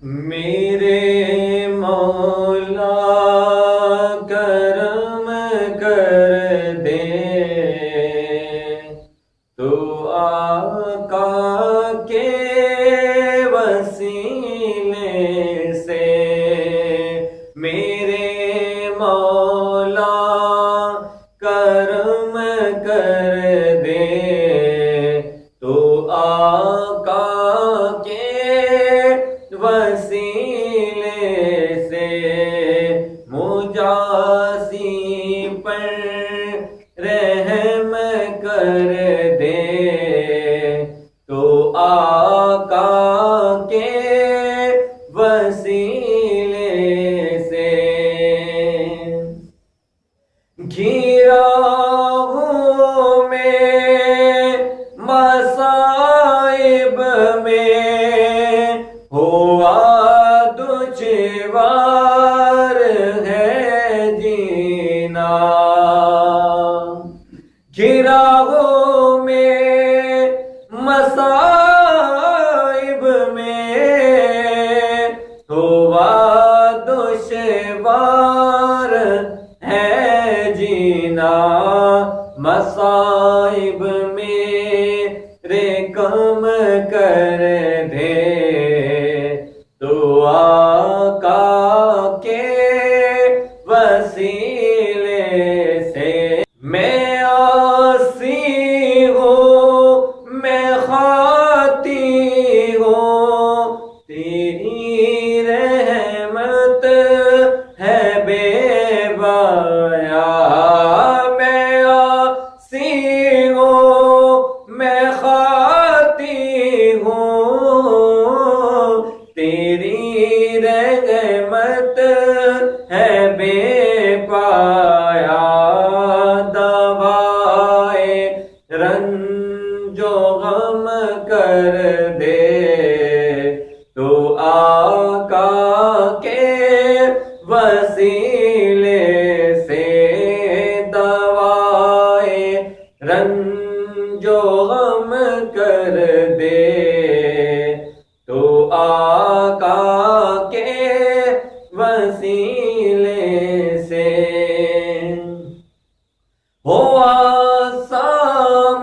میرے مولا کرم کر دے تو آقا کے وسیلے سے، میرے مولا کرم کر دے تو آقا کے وسیلے سے، مجازی پر رحم کر دے تو آقا کے وسیلے سے، گھرا ہوں میں مصائب میں، ہوا دشوار ہے جینا، گھرا ہوں میں مصائب میں، ہوا دشوار ہے جینا، مصائب میرے کم کر دے تو آقا کے وسیلے سے، میں عاصی ہوں میں خاطی ہوں، تیری رحمت ہے بے بایا، میں عاصی ہوں میں خاطی ہوں، تیری رحمت ہے بے پایا، دوائے رنج و غم کر دے تو آقا کے وسیلے سے، دوائے رنج و غم کر دے تو آقا کے وسیلے سے، ہو آسان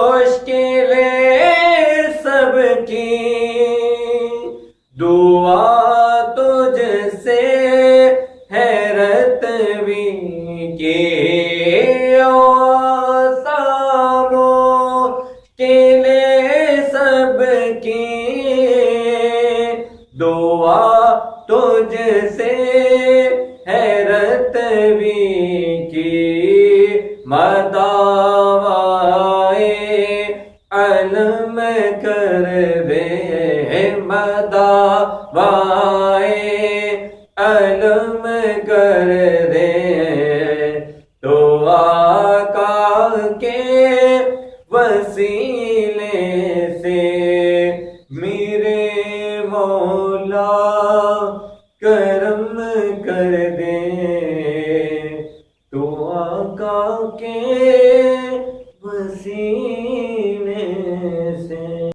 مشکلیں سب کی دعا تجھ سے حیرت بھی کی، ہو آسان مشکلیں سب کی دعا تجھ سے حیرت بھی کی، مداوائے علم کر دے، مداوائے علم کر دے تو آقا کے وسیلے سے، میرے مولا کرم کر دے۔